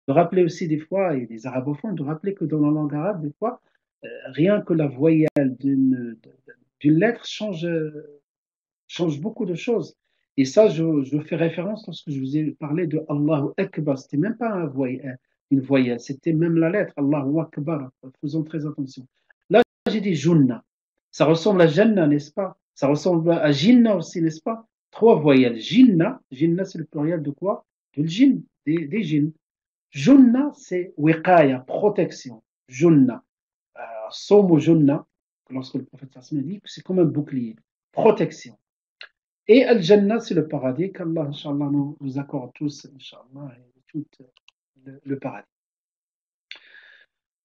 de rappeler aussi des fois, et les arabophones, de rappeler que dans la langue arabe, des fois, rien que la voyelle d'une lettre change beaucoup de choses. Et ça, je fais référence lorsque je vous ai parlé de Allahu Akbar. C'était même pas une voyelle, c'était même la lettre Allahu Akbar. Faisons très attention. Là, j'ai dit Junna. Ça ressemble à Jannah, n'est-ce pas? Ça ressemble à Jinna aussi, n'est-ce pas? Trois voyelles. Jinna, Jinna c'est le pluriel de quoi? De djinn, des djinns. Junna, c'est wiqaya, protection. Junna. Somo Junna, lorsque le prophète sallallahu dit que c'est comme un bouclier, protection. Et Al-Jannah, c'est le paradis qu'Allah, Inch'Allah, nous accorde tous, Inch'Allah, et tout le paradis.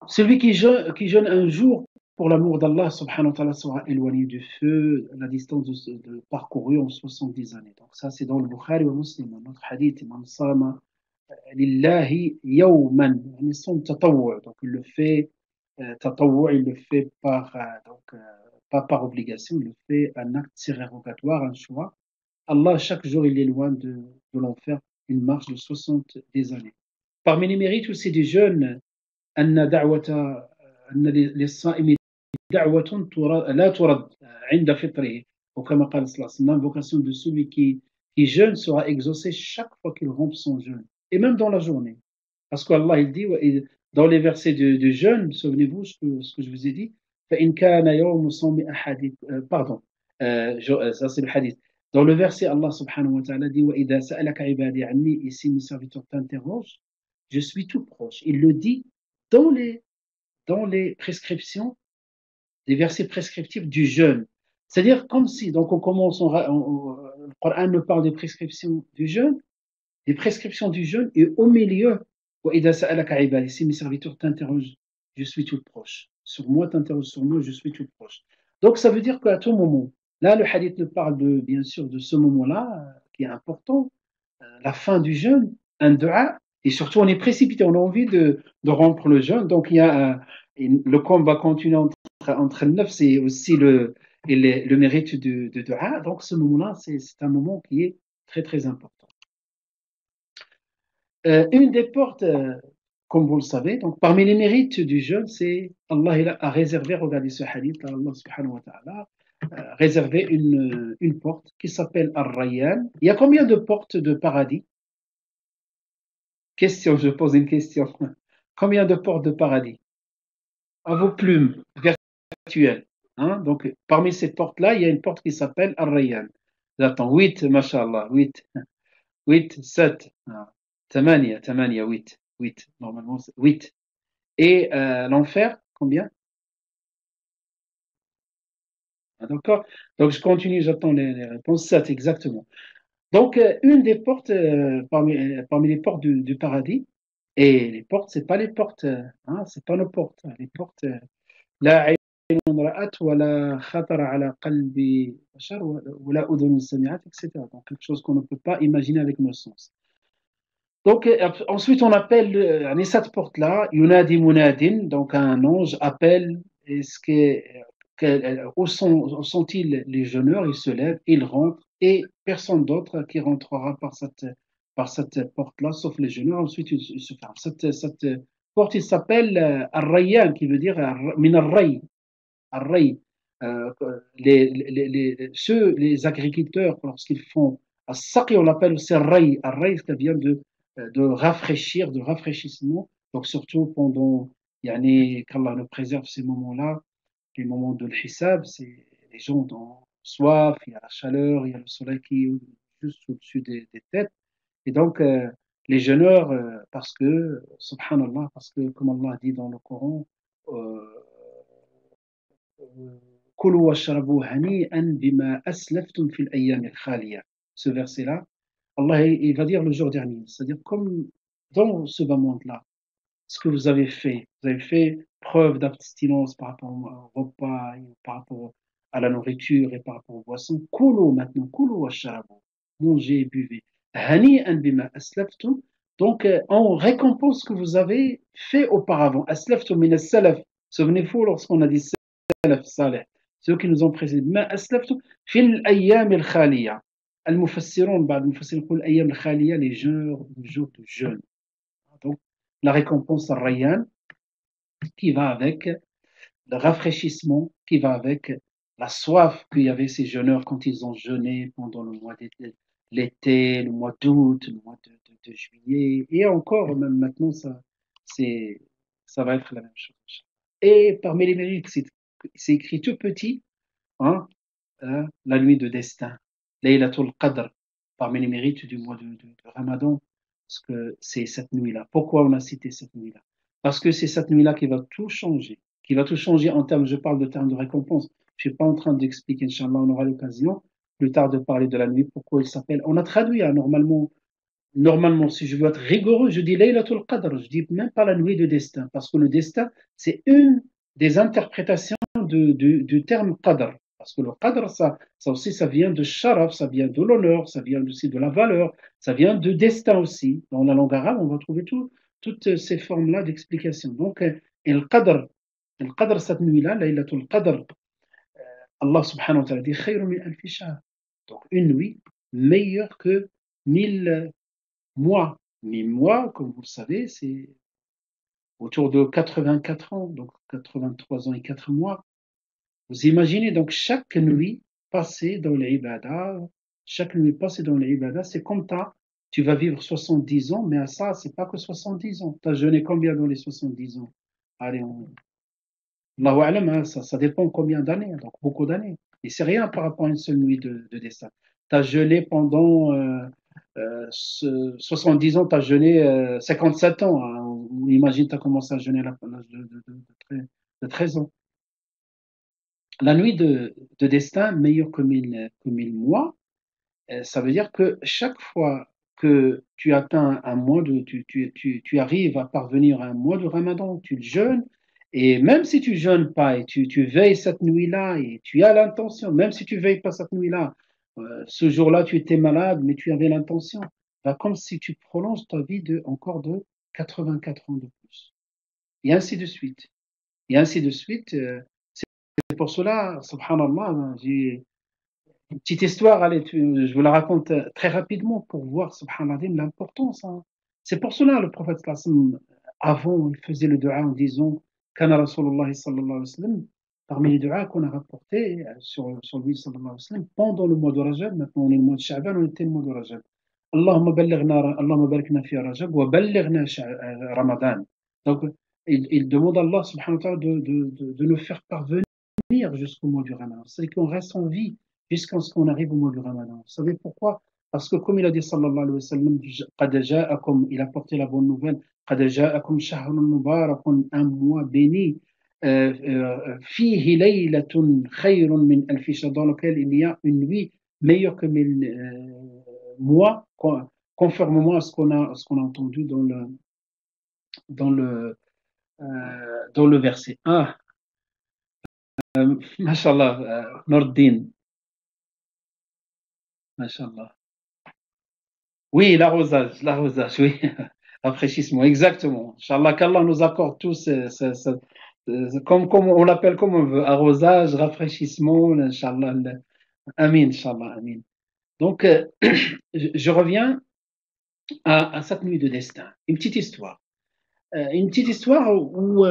Celui qui jeûne un jour pour l'amour d'Allah, subhanahu wa ta'ala, sera éloigné du feu, la distance de parcourue en 70 années. Donc ça, c'est dans le Bukhari ou Muslim, notre hadith, man sama lillahi yawman, son tatawwu. Donc il le fait, tatawwu, il le fait pas par obligation, il le fait un acte surrogatoire, un choix. Allah, chaque jour, il est loin de l'enfer, une marche de 60 des années. Parmi les mérites aussi des jeunes, أن دعوة أن للصائم دعوة لا ترد عند فطره ou comme قال صلى الله عليه وسلم, l'invocation de celui qui jeûne sera exaucée chaque fois qu'il rompt son jeûne, et même dans la journée. Parce qu'Allah, il dit, dans les versets de jeûne, souvenez-vous ce que je vous ai dit, فإن كان يوم صوم أحدكم, pardon, ça c'est le hadith. Dans le verset, Allah subhanahu wa ta'ala dit, وإذا سألك عبادي عني, ici mes serviteurs t'interrogent, je suis tout proche. Il le dit dans les prescriptions, des versets prescriptifs du jeûne. C'est-à-dire comme si, donc on commence, le Coran nous parle des prescriptions du jeûne, et au milieu, si mes serviteurs t'interrogent, je suis tout proche. Sur moi, t'interroges sur moi, je suis tout proche. Donc ça veut dire qu'à tout moment, là le hadith nous parle bien sûr de ce moment-là, qui est important, la fin du jeûne, un dua, et surtout on est précipité, on a envie de rompre le jeûne, donc il y a le combat continu entre le neuf et aussi le mérite de dua, donc ce moment-là, c'est un moment qui est très très important. Une des portes, comme vous le savez, donc parmi les mérites du jeûne, c'est Allah a réservé, regardez ce hadith, là, Allah subhanahu wa ta'ala, réservé une porte qui s'appelle Ar-Rayyan. Il y a combien de portes de paradis? Question, je pose une question. Combien de portes de paradis? À vos plumes virtuelles. Hein? Donc, parmi ces portes-là, il y a une porte qui s'appelle Ar-Rayyan. J'attends, 8, mashallah, 8, 8, 7, 8, 8, normalement, 8. Et l'enfer, combien? D'accord. Donc, je continue, j'attends les réponses. 7, exactement. Donc, une des portes, parmi les portes du paradis, et les portes, c'est pas les portes, c'est pas nos portes. Les portes, لا عين رأت ولا خطر على قلب بشر ولا أذن سمعت, etc. Donc, quelque chose qu'on ne peut pas imaginer avec nos sens. Donc, ensuite, on appelle cette porte-là, Yunadi Munadin, donc un ange appelle, est-ce où sont-ils les jeûneurs? Ils se lèvent, ils rentrent, et personne d'autre qui rentrera par cette porte-là, sauf les jeûneurs. Ensuite, ils se ferment. Cette porte, il s'appelle Ar-Rayyan, qui veut dire Min Ar-Ray. Ar-Ray. Les agriculteurs, lorsqu'ils font As-Saqi, on l'appelle aussi Ar-Ray. Ar-Ray, ça vient de rafraîchir, de rafraîchissement. Donc, surtout pendant, qu'Allah nous préserve ces moments-là, les moments de l'Hissab, c'est les gens ont soif, il y a la chaleur, il y a le soleil qui est juste au-dessus des têtes. Et donc, les jeûneurs, parce que, subhanallah, parce que, comme Allah dit dans le Coran, Kulu washrabu hani'an bima aslaftum fil ayyam al-khaliya. Ce verset-là, Allah il va dire le jour dernier, c'est-à-dire comme dans ce bas monde-là, ce que vous avez fait preuve d'abstinence par rapport au repas, et par rapport à la nourriture et par rapport aux boissons. Kulu maintenant, kulu washrabu, mangez et buvez. Hani'an bima aslaftum, donc on récompense ce que vous avez fait auparavant. Aslaftum min as-salaf. Souvenez-vous lorsqu'on a dit salaf salih, ceux qui nous ont précédés. Ma aslaftum fil ayyam al-khaliya. المفسرون بعض المفسرين يقول الأيام الخالية les jours de jeûne. Donc la récompense Rayyan qui va avec, le rafraîchissement qui va avec, la soif qu'il y avait ces jeûneurs quand ils ont jeûné pendant le mois l'été, le mois d'août, le mois de juillet, et encore, même maintenant, ça va être la même chose. Et parmi les mérites, c'est écrit tout petit, hein, la nuit de destin, Laylatul Qadr, parmi les mérites du mois de Ramadan, parce que c'est cette nuit-là. Pourquoi on a cité cette nuit-là? Parce que c'est cette nuit-là qui va tout changer en termes, je parle de termes de récompense. Je ne suis pas en train d'expliquer, Inch'Allah, on aura l'occasion plus tard de parler de la nuit, pourquoi il s'appelle. On a traduit, hein, normalement, si je veux être rigoureux, je dis Laylatul Qadr, je dis même pas la nuit de destin, parce que le destin, c'est une des interprétations du terme Qadr. Parce que le Qadr, ça aussi, ça vient de Sharaf, ça vient de l'honneur, ça vient aussi de la valeur, ça vient de destin aussi. Dans la langue arabe, on va trouver toutes ces formes-là d'explication. Donc, le Qadr, cette nuit-là, Laylatul Qadr, Allah subhanahu wa ta'ala dit Khayrun min alfi shahr. Donc, une nuit meilleure que 1000 mois. 1000 mois, comme vous le savez, c'est autour de 84 ans, donc 83 ans et 4 mois. Vous imaginez donc chaque nuit passée dans les ibadah, c'est comme tu vas vivre 70 ans, mais à ça, c'est pas que 70 ans. Tu as jeûné combien dans les 70 ans? Allez, Allahu a'lam, hein, ça dépend combien d'années, hein, donc beaucoup d'années. Et c'est rien par rapport à une seule nuit de destin. Tu as jeûné pendant 70 ans, tu as jeûné 57 ans. Hein. Imagine, tu as commencé à jeûner à l'âge de 13 ans. La nuit de destin, meilleure que 1000 mois, ça veut dire que chaque fois que tu atteins un mois tu arrives à parvenir à un mois de Ramadan, tu jeûnes, et même si tu jeûnes pas et tu veilles cette nuit-là et tu as l'intention, même si tu veilles pas cette nuit-là, ce jour-là tu étais malade, mais tu avais l'intention, bah, comme si tu prolonges ta vie encore de 84 ans de plus. Et ainsi de suite. Et ainsi de suite. C'est pour cela, subhanallah, j'ai une petite histoire, allez, je vous la raconte très rapidement pour voir, subhanallah, l'importance. Hein. C'est pour cela le prophète, avant, il faisait le dua en disant Kana Rasulullah sallallahu alayhi wa sallam, parmi les duas qu'on a rapportés sur lui sallallahu alayhi wa sallam, pendant le mois de Rajab, maintenant on est le mois de Sha'ban, on était le mois de Rajab. Allahumma balikna fi Rajab wa ballighna Ramadan. Donc, il demande à Allah subhanahu wa ta'ala de nous faire parvenir jusqu'au mois du Ramadan. C'est qu'on reste en vie jusqu'à ce qu'on arrive au mois du Ramadan. Vous savez pourquoi? Parce que comme il a dit sallallahu alayhi wa sallam, il a porté la bonne nouvelle, قد جاءكم شهر مبارك, un mois béni, فيه ليلة خير من ألف شهر, dans lequel il y a une nuit meilleure que 1000 mois, conformément à ce qu'on a entendu dans le, dans le verset. Mashallah, Nordin. Mashallah. Oui, l'arrosage, oui. Rafraîchissement, exactement. Inch'Allah, qu'Allah nous accorde tous, comme on l'appelle comme on veut, arrosage, rafraîchissement, Inch'Allah. Amin, Inch'Allah, amin. Donc, je reviens à cette nuit de destin. Une petite histoire. Une petite histoire où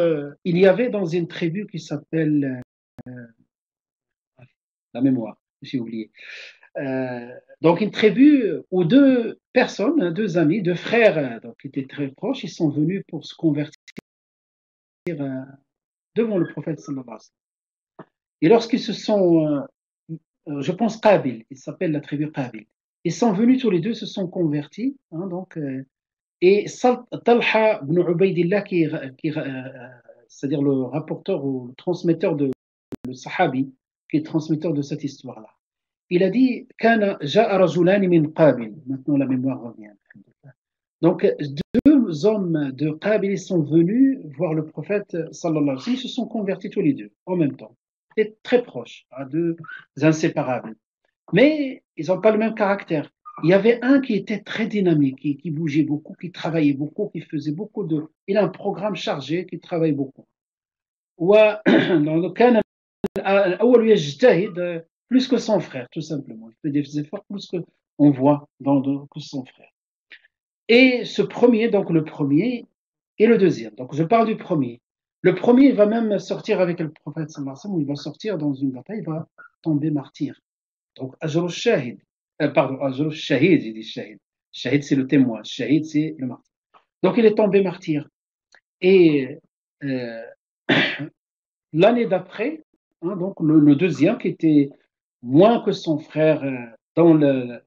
il y avait dans une tribu qui s'appelle la mémoire, j'ai oublié. Donc une tribu où deux personnes, hein, deux amis, deux frères, donc qui étaient très proches, ils sont venus pour se convertir devant le prophète sallallahu alayhi wa sallam. Et lorsqu'ils se sont, je pense Qabil, il s'appelle la tribu Qabil, ils sont venus tous les deux, se sont convertis, hein, donc, et Talha ibn Ubaydillah, c'est-à-dire le rapporteur ou le transmetteur le sahabi, qui est transmetteur de cette histoire-là. Il a dit Kana ja'a rajulani min Qabil. Maintenant la mémoire revient. Donc deux hommes de Qabil sont venus voir le prophète sallallahu alayhi wa sallam. Ils se sont convertis tous les deux en même temps. Ils très proches, hein, deux inséparables. Mais ils n'ont pas le même caractère. Il y avait un qui était très dynamique, qui bougeait beaucoup, qui travaillait beaucoup, qui faisait beaucoup de. Il a un programme chargé, qui travaille beaucoup. وكان الأول يجتهد plus que son frère, tout simplement. Il fait des efforts plus qu'on voit que son frère. Et ce premier, donc le premier, et le deuxième. Donc je parle du premier. Le premier, il va même sortir avec le prophète sallallahu alayhi wa sallam, il va sortir dans une bataille, il va tomber martyr. Donc ajr al-shahid, pardon, ajr al-shahid, j'ai dit shahid. Shahid, c'est le témoin, shahid, c'est le martyr. Donc il est tombé martyr. Et euh, l'année d'après, hein, donc le deuxième, qui était moins que son frère dans le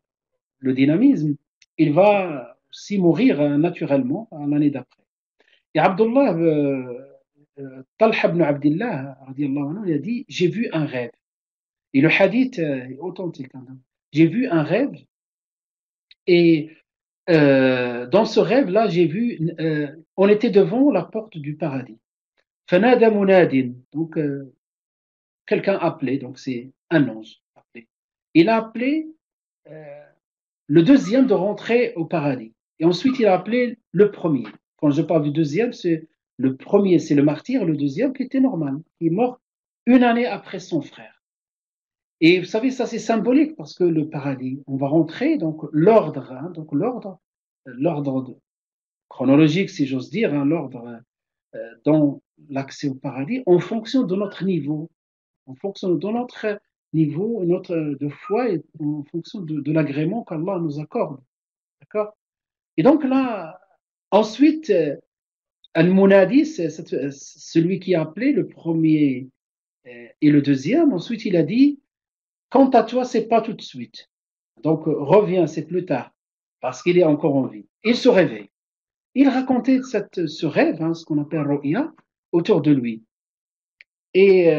dynamisme, il va aussi mourir naturellement l'année d'après. Et Abdullah, Talha ibn Abdullah, radiallahu anhu, il a dit, j'ai vu un rêve. Et le hadith est authentique. Hein. J'ai vu un rêve et dans ce rêve-là, j'ai vu, on était devant la porte du paradis. Fanada munadin, donc quelqu'un appelé, donc c'est un ange appelé. Il a appelé euh, le deuxième de rentrer au paradis. Et ensuite, il a appelé le premier. Quand je parle du deuxième, c'est le premier, c'est le martyr, le deuxième qui était normal, qui est mort une année après son frère. Et vous savez, ça c'est symbolique parce que le paradis, on va rentrer, donc l'ordre, hein, donc l'ordre chronologique, si j'ose dire, hein, l'ordre dans l'accès au paradis, en fonction de notre niveau, en fonction de notre niveau, notre de foi et en fonction de l'agrément qu'Allah nous accorde. D'accord? Et donc là, ensuite, Al-Munadi, c'est celui qui a appelé le premier et le deuxième. Ensuite, il a dit, quant à toi, c'est pas tout de suite. Donc, reviens, c'est plus tard, parce qu'il est encore en vie. Il se réveille. Il racontait ce rêve, hein, ce qu'on appelle Ru'ya, autour de lui. Et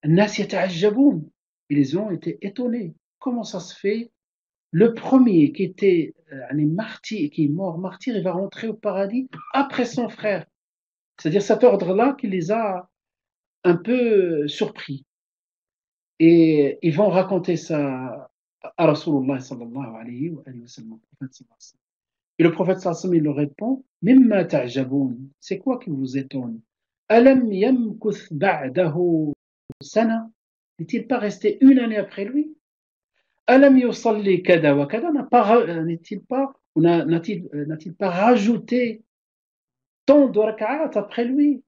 Nas yata'ajjaboun. Et les gens étaient étonnés. Comment ça se fait? Le premier qui était un martyr, qui est mort martyr, il va rentrer au paradis après son frère. C'est-à-dire cet ordre-là qui les a un peu surpris. Et ils vont raconter ça à Rasulullah sallallahu alayhi wa sallam. Et le prophète sallallahu alayhi wa sallam, il leur répond, Mimma ta'jaboun, c'est quoi qui vous étonne? Alam yamkuth ba'dahu sana, n'est-il pas resté une année après lui? Alam yusalli kada wa kada, n'est-il pas, n'a-t-il pas rajouté tant de rak'at après lui?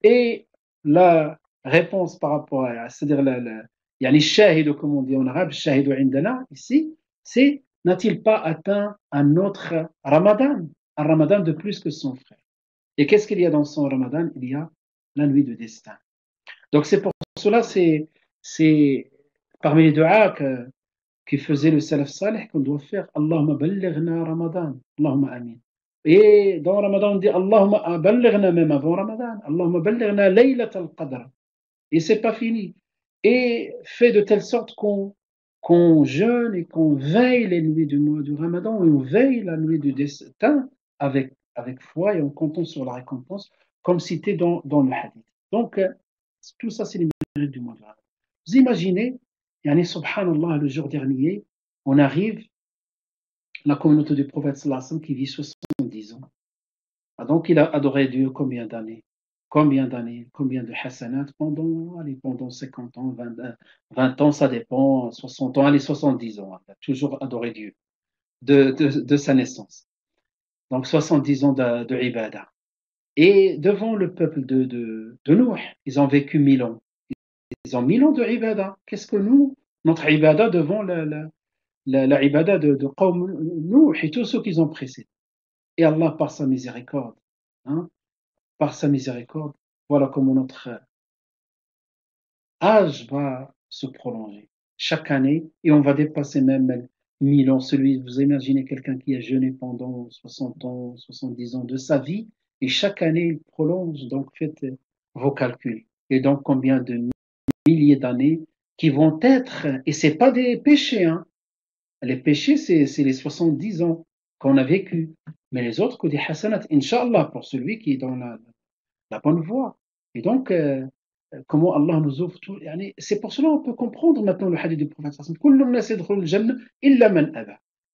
Et la réponse par rapport à, c'est-à-dire yani shahid, comme on dit en arabe, shahid indana, ici, c'est n'a-t-il pas atteint un autre Ramadan, un Ramadan de plus que son frère? Et qu'est-ce qu'il y a dans son Ramadan? Il y a la nuit de destin. Donc c'est pour cela, c'est parmi les du'a qui faisait le salaf salih qu'on doit faire Allahumma ballighna Ramadan, Allahumma amin. Et dans Ramadan, on dit Allahumma ballighna même avant Ramadan, Allahumma ballighna laylat al-qadr. Et c'est pas fini. Et fait de telle sorte qu'on jeûne et qu'on veille les nuits du mois du Ramadan et on veille la nuit du destin avec foi et en comptant sur la récompense, comme cité dans le hadith. Donc, tout ça, c'est les mérites du mois du Ramadan. Vous imaginez, yani, subhanallah, le jour dernier, on arrive, la communauté du prophète sallallahu alayhi wa sallam qui vit 70 ans. Ah, donc, il a adoré Dieu combien d'années? Combien d'années? Combien de hasanat pendant 50 ans, 20 ans, ça dépend, 60 ans, allez, 70 ans. Il a toujours adoré Dieu de sa naissance. Donc, 70 ans de ibadah. Et devant le peuple de Nuh, ils ont vécu 1000 ans. Ils ont 1000 ans de ibadah. Qu'est-ce que nous, notre ibadah devant la ibadah de Qawm Nuh et tous ceux qui ont précédé? Et Allah, par sa miséricorde, hein, par sa miséricorde, voilà comment notre âge va se prolonger chaque année et on va dépasser même 1000 ans. Vous imaginez quelqu'un qui a jeûné pendant 60 ans, 70 ans de sa vie et chaque année il prolonge. Donc faites vos calculs. Et donc combien de milliers d'années qui vont être, et c'est pas des péchés, hein. Les péchés, c'est les 70 ans qu'on a vécu. Mais les autres, que des hasanat, Inch'Allah, pour celui qui est dans la bonne voie. Et donc, comment Allah nous ouvre tout. C'est pour cela qu'on peut comprendre maintenant le hadith du prophète.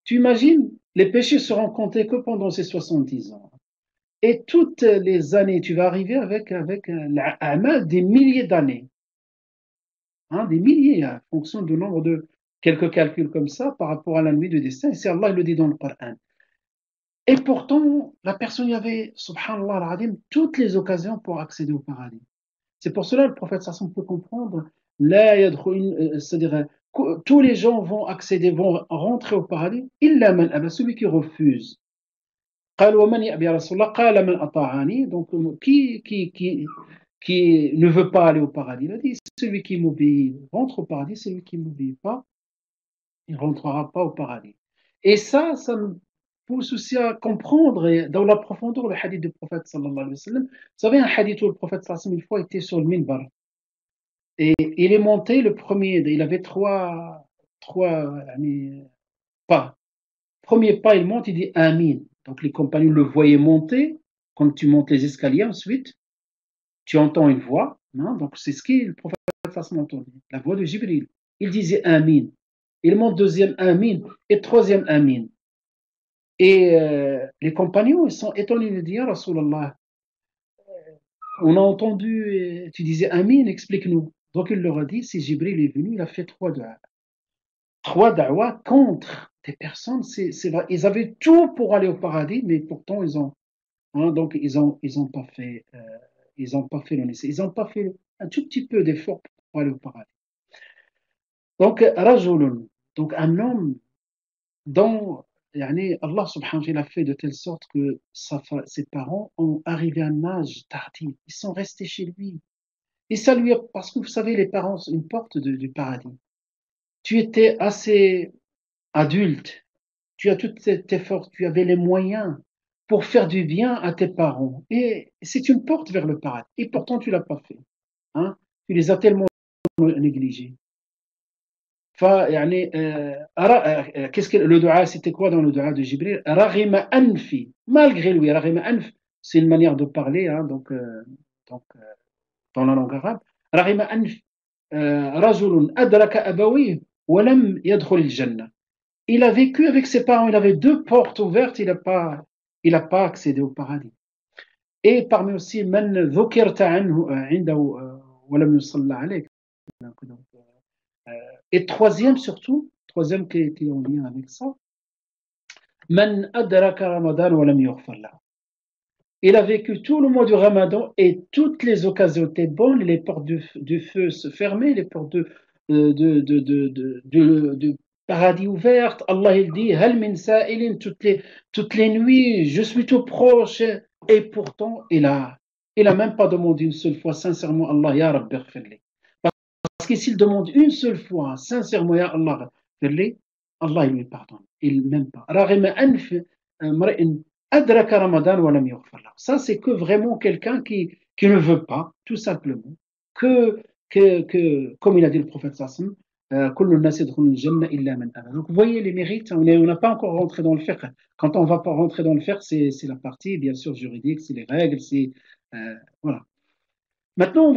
Tu imagines, les péchés seront comptés que pendant ces 70 ans. Et toutes les années, tu vas arriver avec l'amal des milliers d'années. Hein, des milliers, en fonction du nombre de quelques calculs comme ça par rapport à la nuit de destin. Et c'est Allah le dit dans le Coran. Et pourtant, la personne y avait, subhanallah al-azim, toutes les occasions pour accéder au paradis. C'est pour cela que le prophète sallam peut comprendre, c'est-à-dire que tous les gens vont accéder, vont rentrer au paradis, illa man aba, celui qui refuse. قال ومن يأبى يا رسول الله قال من أطاعني. Donc qui ne veut pas aller au paradis, il a dit celui qui m'obéit rentre au paradis, celui qui ne m'obéit pas, il ne rentrera pas au paradis. Et ça me pousse aussi à comprendre dans la profondeur le hadith du prophète sallallahu alayhi wa sallam. Vous savez, un hadith où le prophète sallallahu alayhi wa sallam, une fois, était sur le minbar. Et il est monté le premier, il avait trois pas. Premier pas, il monte, il dit Amin. Donc les compagnons le voyaient monter, quand tu montes les escaliers ensuite, tu entends une voix, hein, donc c'est ce que le prophète a entendu, la voix de Jibril. Il disait Amin. Il monte deuxième Amin et troisième Amin. Et les compagnons, ils sont étonnés de dire, Rasulallah, on a entendu, tu disais Amin, explique-nous. Donc il leur a dit, si Jibril est venu, il a fait trois da'wah contre des personnes, c'est vrai. Ils avaient tout pour aller au paradis, mais pourtant donc ils ont pas fait, ils ont pas fait le nécessaire. Ils ont pas fait un tout petit peu d'effort pour aller au paradis. Donc rajulun, donc un homme dont Allah subhanahu wa ta'ala a fait de telle sorte que ses parents ont arrivé à un âge tardif. Ils sont restés chez lui. Et ça lui a, parce que vous savez, les parents, c'est une porte du paradis. Tu étais assez adulte, tu as toutes tes forces, tu avais les moyens pour faire du bien à tes parents. Et c'est une porte vers le paradis. Et pourtant, tu ne l'as pas fait. Hein? Tu les as tellement négligés. Qu'est-ce que le dua, c'était quoi dans le dua de Jibril? Raghima anfi, malgré lui. Raghima anf, c'est une manière de parler, hein, donc, dans la langue arabe. Raghima anf, rajulun adraka abawi, walam yadkhul al-jannah. Il a vécu avec ses parents, il avait deux portes ouvertes, il a pas accédé au paradis. Et parmi aussi, man dhukirta anhu indahu wa lam yusalla alayk. Et troisième surtout, troisième qui est en lien avec ça, man adraka ramadan wa lam yughfar lahu. Il a vécu tout le mois du Ramadan et toutes les occasions étaient bonnes, les portes du feu se fermaient, les portes de paradis ouvertes. Allah il dit Hal min sa'ilin, toutes les nuits, je suis tout proche. Et pourtant, il a même pas demandé une seule fois, sincèrement, Allah, Ya Rabbi, ighfirli. Parce que s'il demande une seule fois, sincèrement, Ya Allah, ighfirli, Allah il lui pardonne. Il même pas. Raghima anf mar'in adraka Ramadan wa lam yughfar lahu. Ça, c'est que vraiment quelqu'un qui ne veut pas, tout simplement, comme il a dit le prophète sallam, kullu nas yadkhulul janna illa man aba. Donc, vous voyez les mérites, on n'a pas encore rentré dans le fiqh. Quand on va pas rentrer dans le fiqh, c'est la partie, bien sûr, juridique, c'est les règles, c'est, voilà. Maintenant,